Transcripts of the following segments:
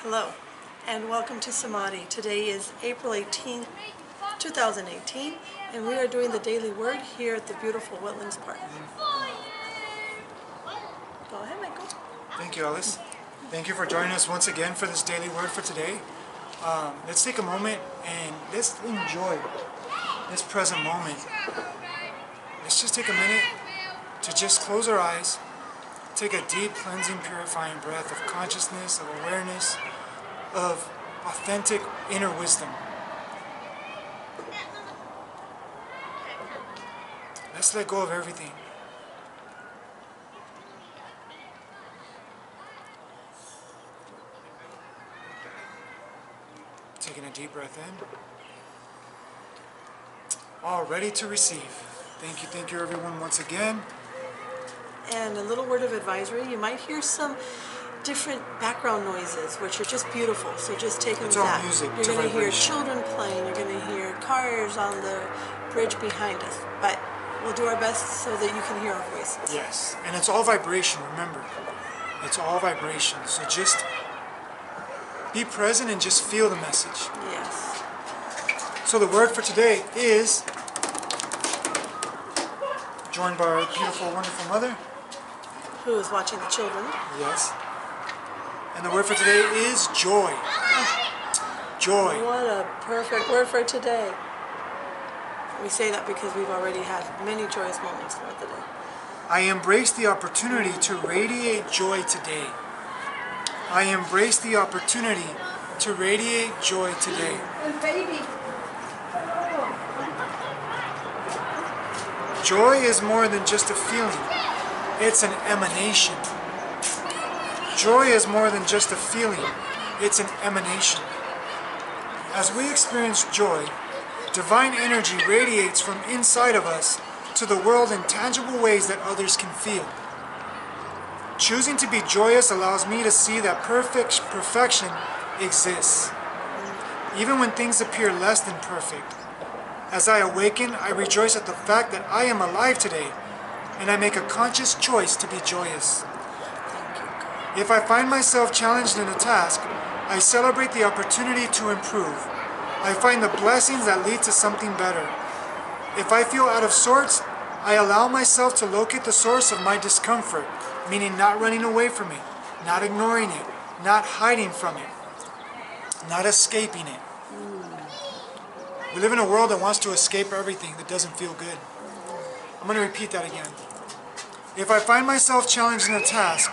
Hello and welcome to Samadhi. Today is April 18th, 2018 and we are doing the daily word here at the beautiful Wetlands Park. Go ahead, Michael. Thank you, Alice. Thank you for joining us once again for this daily word for today. Let's take a moment and let's enjoy this present moment. Let's just take a minute to just close our eyes, take a deep, cleansing, purifying breath of consciousness, of awareness, of authentic inner wisdom. Let's let go of everything. Taking a deep breath in. All ready to receive. Thank you everyone once again. And a little word of advisory, you might hear some different background noises, which are just beautiful, so just take them as that. Music, you're going to hear children playing, you're going to hear cars on the bridge behind us, but we'll do our best so that you can hear our voices. Yes, and it's all vibration, remember. It's all vibration, so just be present and just feel the message. Yes. So the word for today is, joined by our beautiful, wonderful mother. Who is watching the children. Yes. And the word for today is joy. Joy. What a perfect word for today. We say that because we've already had many joyous moments throughout the day. I embrace the opportunity to radiate joy today. I embrace the opportunity to radiate joy today. Joy is more than just a feeling. It's an emanation. Joy is more than just a feeling. It's an emanation. As we experience joy, divine energy radiates from inside of us to the world in tangible ways that others can feel. Choosing to be joyous allows me to see that perfection exists, even when things appear less than perfect. As I awaken, I rejoice at the fact that I am alive today, and I make a conscious choice to be joyous. If I find myself challenged in a task, I celebrate the opportunity to improve. I find the blessings that lead to something better. If I feel out of sorts, I allow myself to locate the source of my discomfort, meaning not running away from it, not ignoring it, not hiding from it, not escaping it. We live in a world that wants to escape everything that doesn't feel good. I'm going to repeat that again. If I find myself challenged in a task,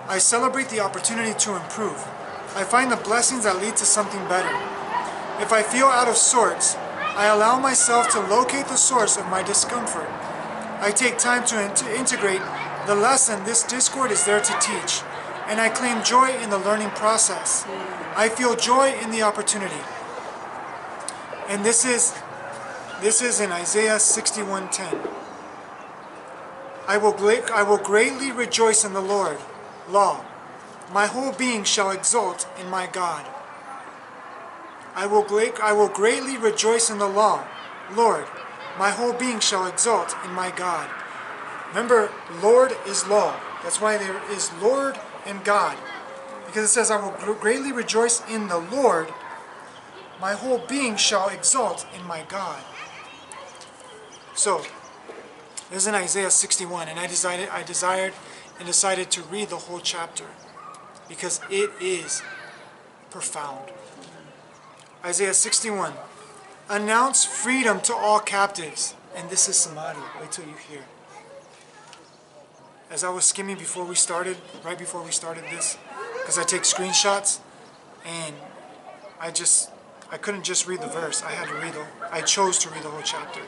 I celebrate the opportunity to improve. I find the blessings that lead to something better. If I feel out of sorts, I allow myself to locate the source of my discomfort. I take time to integrate the lesson this discord is there to teach, and I claim joy in the learning process. I feel joy in the opportunity. And this is in Isaiah 61:10. I will greatly rejoice in the Lord. Law. My whole being shall exult in my God. I will greatly rejoice in the law. Lord, my whole being shall exult in my God. Remember, Lord is law. That's why there is Lord and God. Because it says, I will greatly rejoice in the Lord. My whole being shall exult in my God. So, this is in Isaiah 61, and I decided to read the whole chapter because it is profound. Isaiah 61. Announce freedom to all captives. And this is Samadhi. Wait till you hear. As I was skimming right before we started this, because I take screenshots, and I couldn't just read the verse. I chose to read the whole chapter.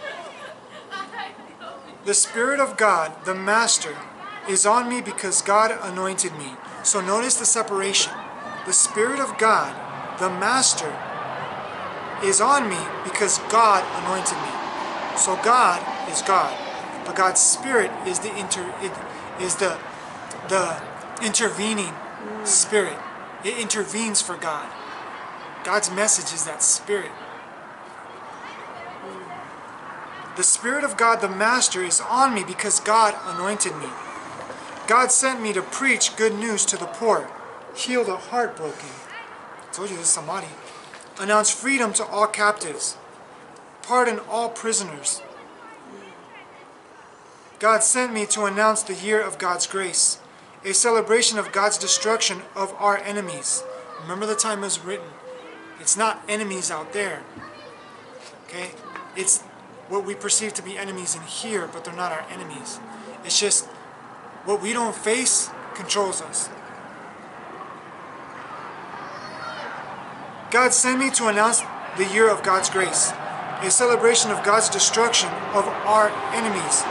The Spirit of God, the Master, is on me because God anointed me. So notice the separation. The Spirit of God, the Master, is on me because God anointed me. So God is God, but God's Spirit is the intervening Spirit. It intervenes for God. God's message is that Spirit. The Spirit of God, the Master, is on me because God anointed me. God sent me to preach good news to the poor, heal the heartbroken, I told you this is samadhi. Announce freedom to all captives. Pardon all prisoners. God sent me to announce the year of God's grace, a celebration of God's destruction of our enemies. Remember the time it was written. It's not enemies out there. Okay? It's what we perceive to be enemies in here, but they're not our enemies. It's just what we don't face controls us. God sent me to announce the year of God's grace, a celebration of God's destruction of our enemies,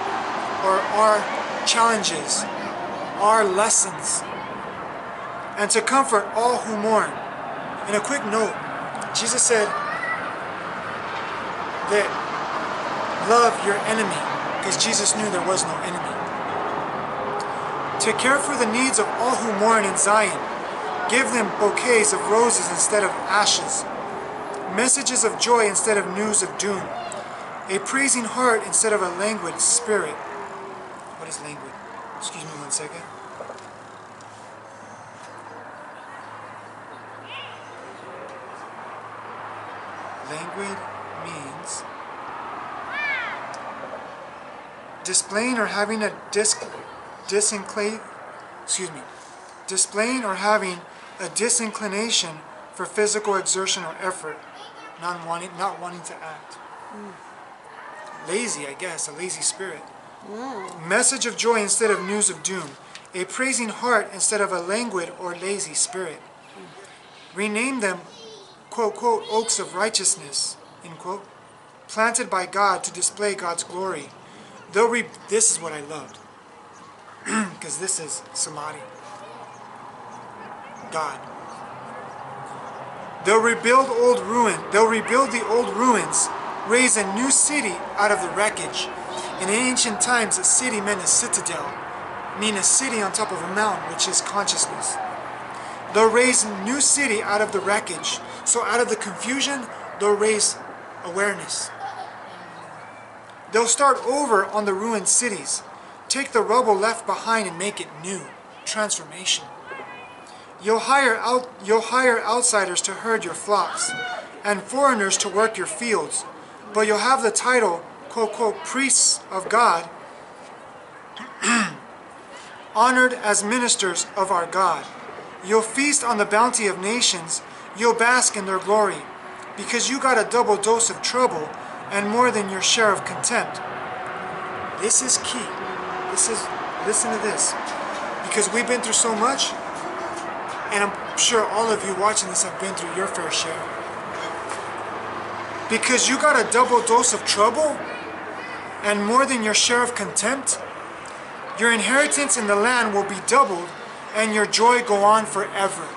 or our challenges, our lessons, and to comfort all who mourn. And a quick note, Jesus said that love your enemy, because Jesus knew there was no enemy. To care for the needs of all who mourn in Zion, give them bouquets of roses instead of ashes, messages of joy instead of news of doom, a praising heart instead of a languid spirit. What is languid? Excuse me 1 second. Languid means displaying or having a displaying or having a disinclination for physical exertion or effort, not wanting to act. Lazy, I guess, a lazy spirit. Message of joy instead of news of doom, a praising heart instead of a languid or lazy spirit. Rename them, quote, quote, oaks of righteousness, end quote, planted by God to display God's glory. This is what I loved, because this is samadhi. God. They'll rebuild the old ruins, raise a new city out of the wreckage. In ancient times, a city meant a citadel, meaning a city on top of a mountain, which is consciousness. They'll raise a new city out of the wreckage. So out of the confusion, they'll raise awareness. They'll start over on the ruined cities, take the rubble left behind and make it new. Transformation. You'll hire outsiders to herd your flocks, and foreigners to work your fields, but you'll have the title, quote, quote, priests of God, honored as ministers of our God. You'll feast on the bounty of nations, you'll bask in their glory, because you got a double dose of trouble and more than your share of contempt. This is key. Listen to this, because we've been through so much, and I'm sure all of you watching this have been through your fair share. Because you got a double dose of trouble and more than your share of contempt, your inheritance in the land will be doubled and your joy go on forever.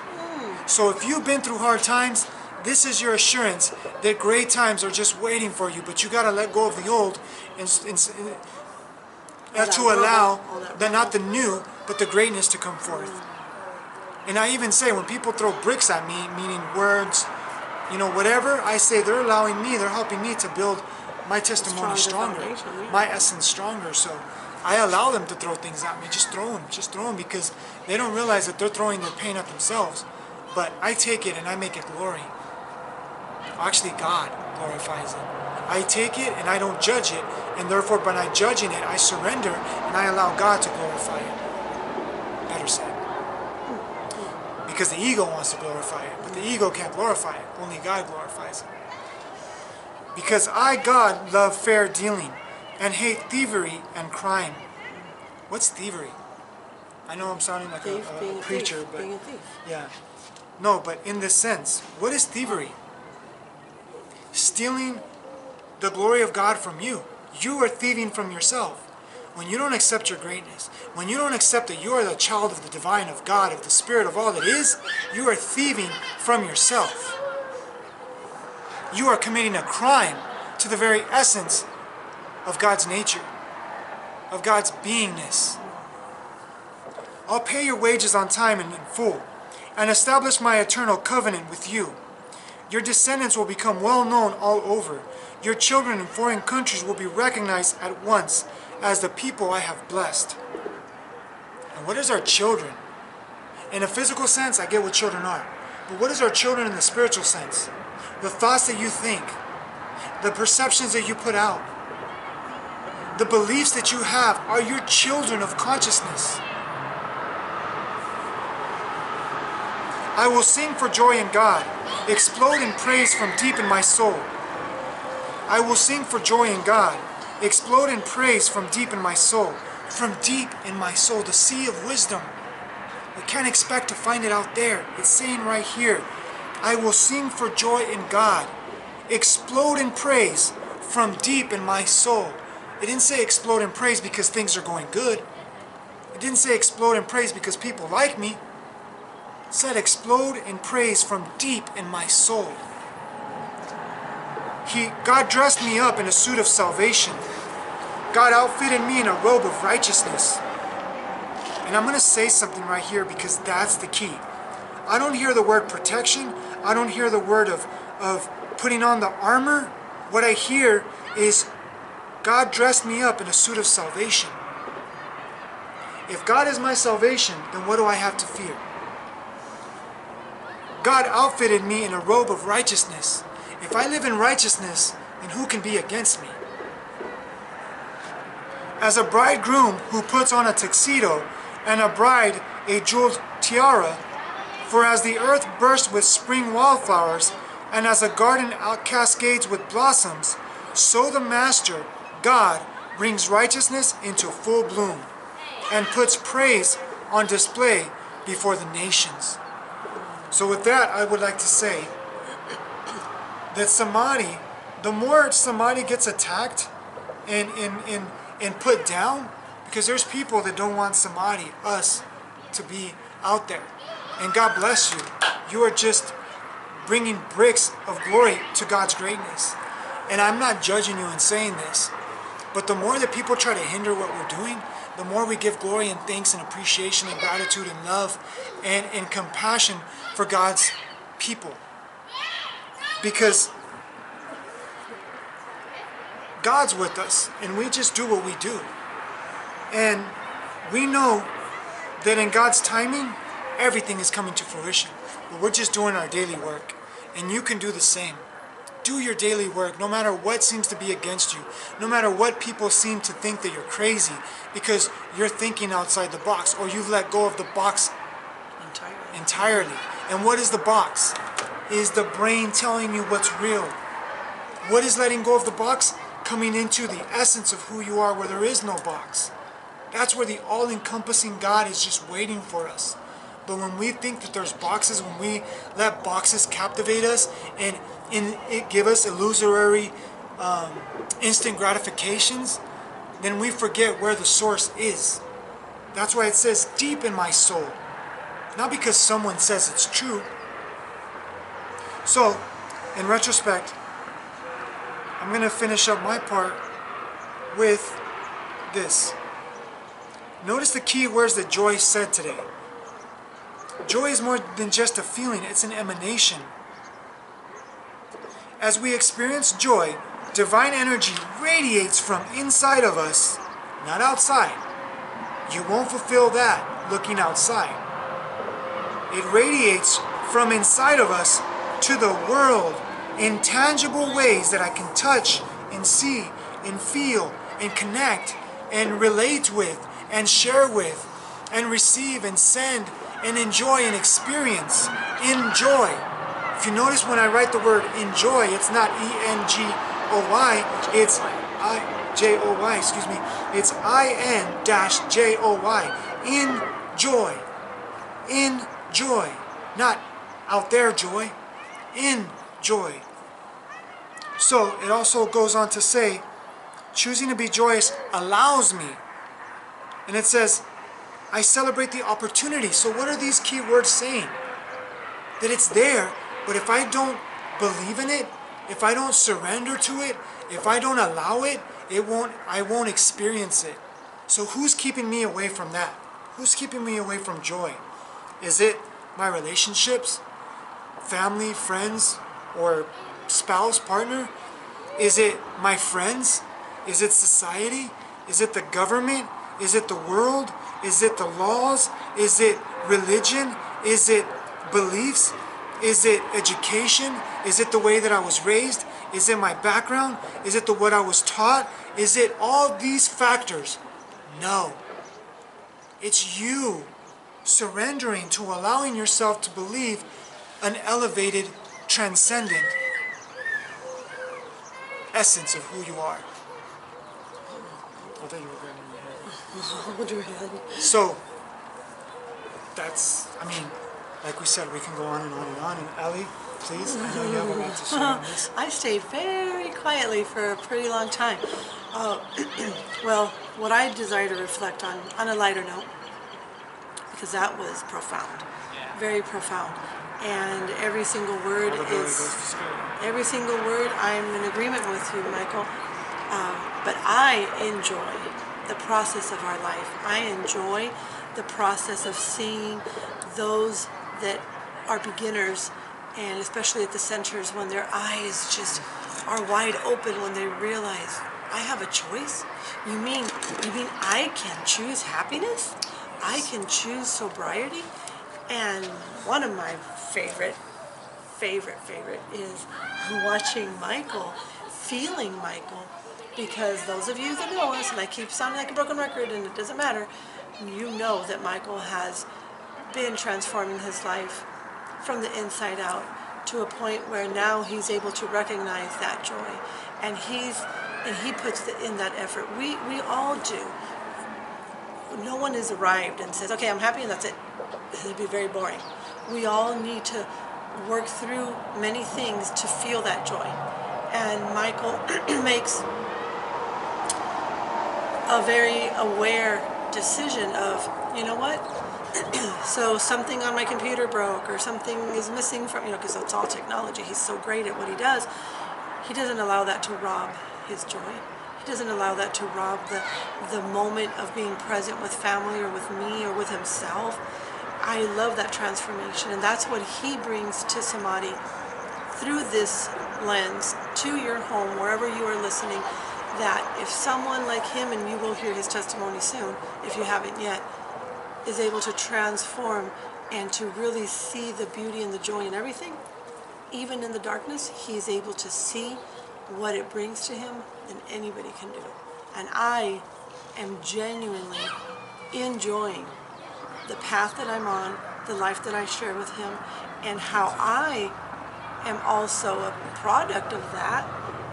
So if you've been through hard times, this is your assurance that great times are just waiting for you, but you got to let go of the old and to allow not the new, but the greatness to come forth. And I even say, when people throw bricks at me, meaning words, whatever, I say they're helping me to build my testimony stronger, my essence stronger. So I allow them to throw things at me. Just throw them, because they don't realize that they're throwing their pain at themselves. But I take it and I make it glory. Actually, God glorifies it. I take it and I don't judge it, and therefore by not judging it, I surrender and I allow God to glorify it. Better said. Because the ego wants to glorify it, but the ego can't glorify it. Only God glorifies it. Because I, God, love fair dealing and hate thievery and crime. What's thievery? I know I'm sounding like a preacher, but being a thief. Yeah. No, but in this sense, what is thievery? Stealing the glory of God from you. You are thieving from yourself. When you don't accept your greatness, when you don't accept that you are the child of the divine, of God, of the Spirit, of all that is, you are thieving from yourself. You are committing a crime to the very essence of God's nature, of God's beingness. I'll pay your wages on time and in full, and establish my eternal covenant with you. Your descendants will become well known all over. Your children in foreign countries will be recognized at once as the people I have blessed. And what is our children? In a physical sense, I get what children are. But what is our children in the spiritual sense? The thoughts that you think, the perceptions that you put out, the beliefs that you have are your children of consciousness. I will sing for joy in God, explode in praise from deep in my soul. I will sing for joy in God, explode in praise from deep in my soul. From deep in my soul, the sea of wisdom. You can't expect to find it out there. It's saying right here, I will sing for joy in God, explode in praise from deep in my soul. It didn't say explode in praise because things are going good. It didn't say explode in praise because people like me. It said explode in praise from deep in my soul. God dressed me up in a suit of salvation. God outfitted me in a robe of righteousness. And I'm going to say something right here because that's the key. I don't hear the word protection. I don't hear the word of putting on the armor. What I hear is God dressed me up in a suit of salvation. If God is my salvation, then what do I have to fear? God outfitted me in a robe of righteousness. If I live in righteousness, then who can be against me? As a bridegroom who puts on a tuxedo and a bride a jeweled tiara, for as the earth bursts with spring wildflowers and as a garden cascades with blossoms, so the Master, God, brings righteousness into full bloom and puts praise on display before the nations. So with that, I would like to say that samadhi, the more samadhi gets attacked and put down, because there's people that don't want samadhi, us, to be out there. And God bless you. You are just bringing bricks of glory to God's greatness. And I'm not judging you in saying this, but the more that people try to hinder what we're doing, the more we give glory and thanks and appreciation and gratitude and love and compassion for God's people. Because God's with us, and we just do what we do. And we know that in God's timing, everything is coming to fruition. But we're just doing our daily work. And you can do the same. Do your daily work, no matter what seems to be against you. No matter what people seem to think that you're crazy because you're thinking outside the box, or you've let go of the box entirely. And what is the box? Is the brain telling you what's real. What is letting go of the box? Coming into the essence of who you are, where there is no box. That's where the all-encompassing God is just waiting for us. But when we think that there's boxes, when we let boxes captivate us and it give us illusory instant gratifications, then we forget where the source is. That's why it says deep in my soul. Not because someone says it's true. So, in retrospect, I'm going to finish up my part with this. Notice the key words that Joy said today. Joy is more than just a feeling, it's an emanation. As we experience joy, divine energy radiates from inside of us, not outside. You won't fulfill that looking outside. It radiates from inside of us to the world in tangible ways that I can touch and see and feel and connect and relate with and share with and receive and send and enjoy and experience. Enjoy. If you notice when I write the word enjoy, it's not E-N-G-O-Y, it's I-J-O-Y, excuse me. It's I-N-J-O-Y. Enjoy. Enjoy. Not out there joy. Enjoy. So it also goes on to say, choosing to be joyous allows me. And it says, I celebrate the opportunity. So what are these key words saying? That it's there, but if I don't believe in it, if I don't surrender to it, if I don't allow it, I won't experience it. So who's keeping me away from that? Who's keeping me away from joy? Is it my relationships, family, friends, or spouse, partner? Is it my friends? Is it society? Is it the government? Is it the world? Is it the laws? Is it religion? Is it beliefs? Is it education? Is it the way that I was raised? Is it my background? Is it what I was taught? Is it all these factors? No. It's you surrendering to allowing yourself to believe an elevated, transcendent essence of who you are. I thought you were grabbing your head. So, that's, I mean, like we said, we can go on and on and on. And Ali, please, I know you have a lot to say on this. I stayed very quietly for a pretty long time. Well, what I desire to reflect on a lighter note, because that was profound, very profound. And every single word every single word I'm in agreement with you, Michael. But I enjoy the process of our life. I enjoy the process of seeing those that are beginners, and especially at the centers, when their eyes just are wide open when they realize, I have a choice? You mean I can choose happiness? I can choose sobriety? And one of my favorite is watching Michael, feeling Michael, because those of you that know us, and I keep sounding like a broken record and it doesn't matter, you know that Michael has been transforming his life from the inside out to a point where now he's able to recognize that joy, and he puts in that effort. We all do. No one has arrived and says, okay, I'm happy and that's it. It'd be very boring. We all need to work through many things to feel that joy. And Michael makes a very aware decision of, you know what? So something on my computer broke, or something is missing from, because it's all technology. He's so great at what he does. He doesn't allow that to rob his joy. He doesn't allow that to rob the moment of being present with family or with me or with himself. I love that transformation, and that's what he brings to Samadhi through this lens to your home, wherever you are listening, that if someone like him, and you will hear his testimony soon, if you haven't yet, is able to transform and to really see the beauty and the joy in everything, even in the darkness, he's able to see what it brings to him than anybody can do. And I am genuinely enjoying the path that I'm on, the life that I share with him, and how I am also a product of that,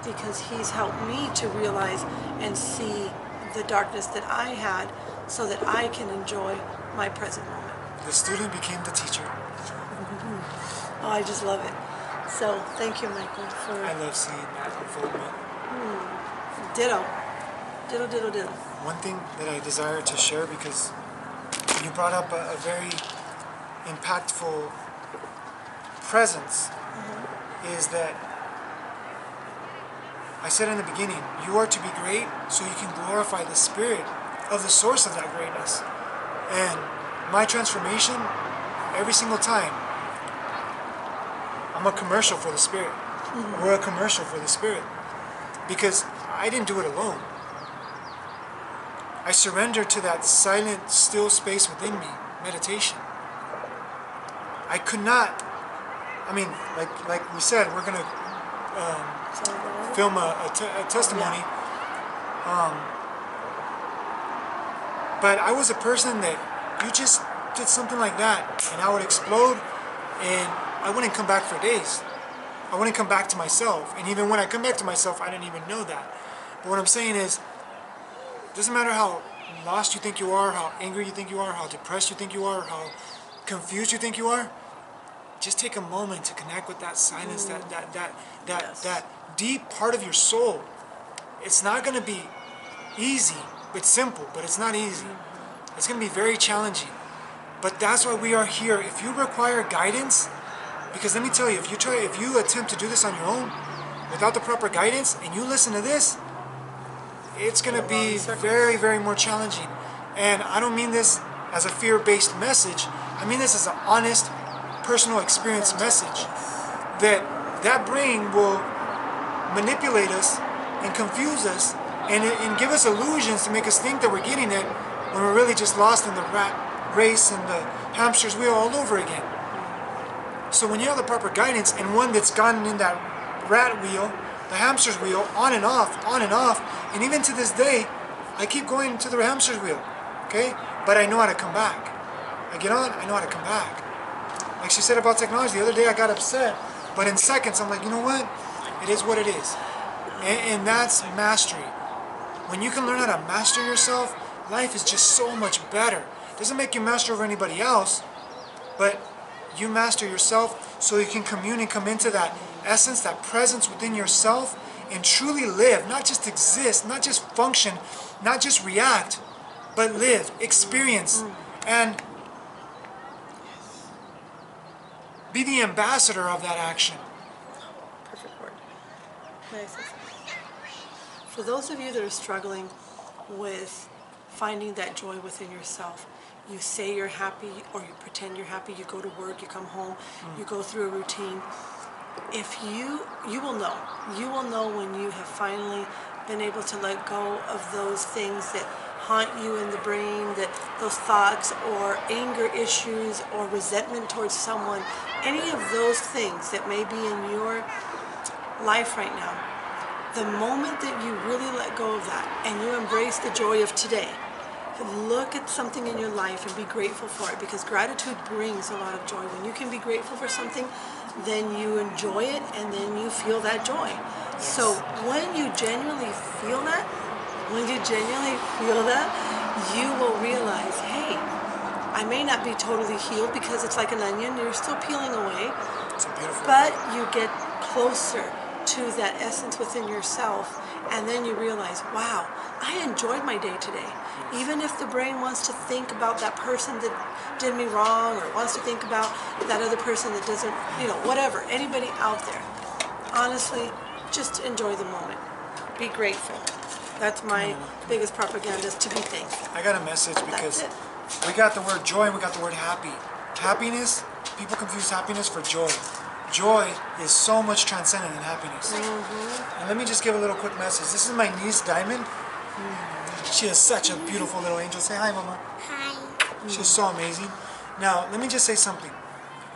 because he's helped me to realize and see the darkness that I had so that I can enjoy my present moment. The student became the teacher. Oh, I just love it. So, thank you, Michael, for... I love seeing that unfoldment. Ditto. Ditto, ditto, ditto. One thing that I desire to share, because you brought up a very impactful presence, is that I said in the beginning, you are to be great so you can glorify the spirit of the source of that greatness. And my transformation, every single time, I'm a commercial for the spirit. We're a commercial for the spirit. Because I didn't do it alone. I surrendered to that silent, still space within me, meditation. I could not, like we said, we're going to film a testimony. But I was a person that you just did something like that and I would explode and I wouldn't come back for days. I wouldn't come back to myself. And even when I come back to myself, I didn't even know that. But what I'm saying is, it doesn't matter how lost you think you are, how angry you think you are, how depressed you think you are, how confused you think you are, just take a moment to connect with that silence, that deep part of your soul. It's not going to be easy. It's simple, but it's not easy. It's going to be very challenging. But that's why we are here. If you require guidance, because let me tell you, if you attempt to do this on your own, without the proper guidance, and you listen to this, it's going to be very, very more challenging. And I don't mean this as a fear-based message. I mean this as an honest, personal experience message. That brain will manipulate us and confuse us and give us illusions to make us think that we're getting it when we're really just lost in the rat race and the hamster's wheel all over again. So when you have the proper guidance and one that's gotten in that rat wheel, the hamster's wheel, on and off, and even to this day, I keep going to the hamster's wheel, okay? But I know how to come back. I get on, I know how to come back. Like she said about technology, the other day I got upset, but in seconds I'm like, you know what? It is what it is. And that's mastery. When you can learn how to master yourself, life is just so much better. It doesn't make you master over anybody else, but you master yourself so you can commune and come into that essence, that presence within yourself, and truly live, not just exist, not just function, not just react, but live, experience, and be the ambassador of that action. Perfect word. Nice. For those of you that are struggling with finding that joy within yourself, you say you're happy or you pretend you're happy, you go to work, you come home, you go through a routine. If you will know when you have finally been able to let go of those things that haunt you in the brain, that those thoughts or anger issues or resentment towards someone, any of those things that may be in your life right now. The moment that you really let go of that and you embrace the joy of today, look at something in your life and be grateful for it, because gratitude brings a lot of joy. When you can be grateful for something, then you enjoy it and then you feel that joy. Yes. So when you genuinely feel that, you will realize, hey, I may not be totally healed because it's like an onion, you're still peeling away, It's a beautiful but you get closer to that essence within yourself, and then you realize, wow, I enjoyed my day today. Even if the brain wants to think about that person that did me wrong, or wants to think about that other person that doesn't, whatever, anybody out there, honestly, just enjoy the moment. Be grateful. That's my biggest propaganda, is to be thankful. I got a message because we got the word joy and we got the word happy. Happiness, people confuse happiness for joy. Joy is so much transcendent than happiness. And let me just give a little quick message. This is my niece, Diamond. She is such a beautiful little angel. Say hi, Mama. Hi. She's so amazing. Now, let me just say something.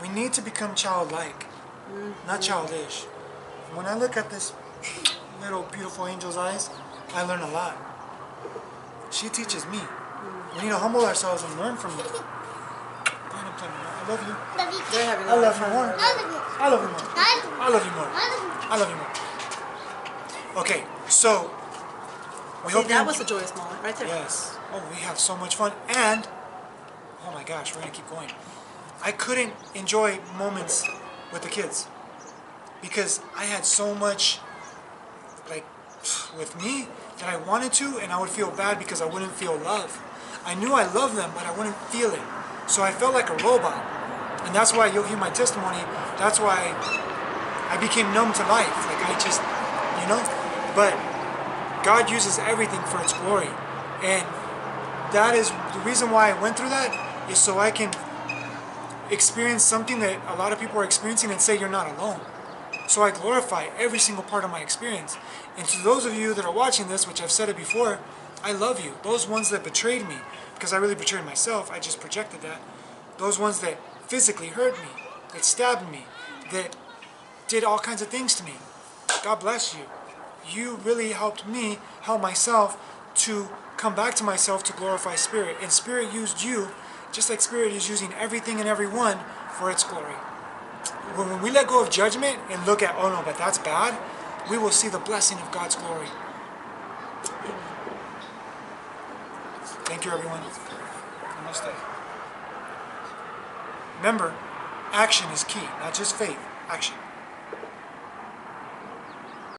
We need to become childlike, not childish. When I look at this little beautiful angel's eyes, I learn a lot. She teaches me. We need to humble ourselves and learn from her. I love you. Love you. They're having a I lot love of you fun. more. I love you more. I love you more. I love you more. Okay, so we hope that was a joyous moment right there. Yes. Oh, we have so much fun, and oh my gosh, we're gonna keep going. I couldn't enjoy moments with the kids because I had so much with me that I wanted to, and I would feel bad because I wouldn't feel love. I knew I loved them, but I wouldn't feel it. So I felt like a robot. And that's why you'll hear my testimony. That's why I became numb to life. Like I just, But God uses everything for its glory. And that is the reason why I went through that, is so I can experience something that a lot of people are experiencing and say you're not alone. So I glorify every single part of my experience. And to those of you that are watching this, which I've said it before, I love you. Those ones that betrayed me, because I really betrayed myself, I just projected that. Those ones that physically hurt me, that stabbed me, that did all kinds of things to me. God bless you. You really helped me help myself to come back to myself to glorify Spirit. And Spirit used you, just like Spirit is using everything and everyone for its glory. When we let go of judgment and look at, oh no, but that's bad, we will see the blessing of God's glory. Thank you, everyone. Namaste. Remember, action is key, not just faith. Action.